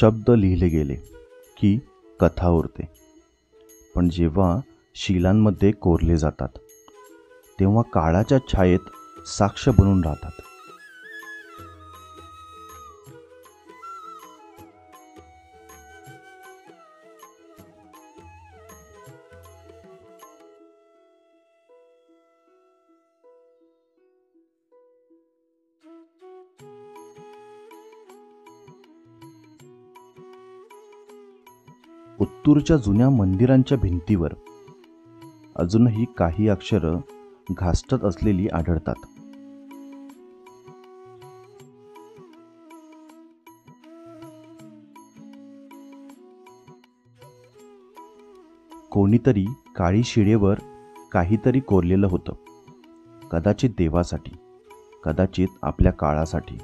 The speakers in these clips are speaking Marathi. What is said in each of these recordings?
शब्द लिहिले गेले की कथा उरते, पण जेव्हा शिलांमध्ये कोरले जातात तेव्हा काळाच्या छायेत साक्ष बनून राहतात. उत्तूरच्या जुन्या मंदिरांच्या भिंतीवर अजूनही काही अक्षरं घासटत असलेली आढळतात. कोणीतरी काळी शिडेवर काहीतरी कोरलेलं होतं, कदाचित देवासाठी, कदाचित आपल्या काळासाठी.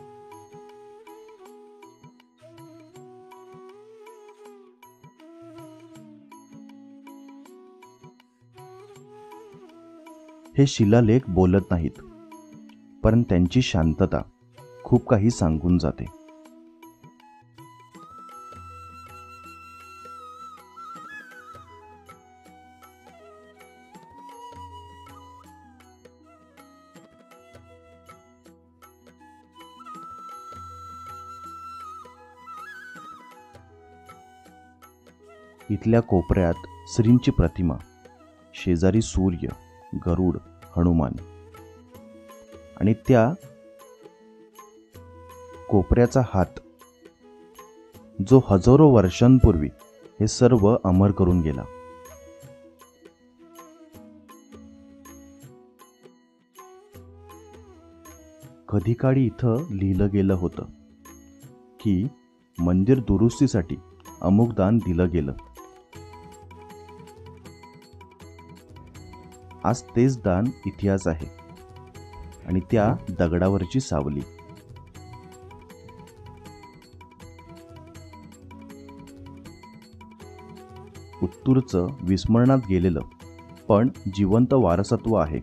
हे शिलालेख बोलत नाहीत, पण त्यांची शांतता खूप काही सांगून जाते. इथल्या कोपऱ्यात श्रींची प्रतिमा, शेजारी सूर्य, गरुड, हनुमान आणि त्या कोपऱ्याचा हात जो हजारो वर्षांपूर्वी हे सर्व अमर करून गेला. कधी काळी इथं लिहिलं गेलं होतं की मंदिर दुरुस्तीसाठी अमुक दान दिलं गेलं. आज तेच दान इतिहास आहे आणि त्या दगडावरची सावली. उत्तूरचं विस्मरणात गेलेलं पण जिवंत वारसत्व आहे.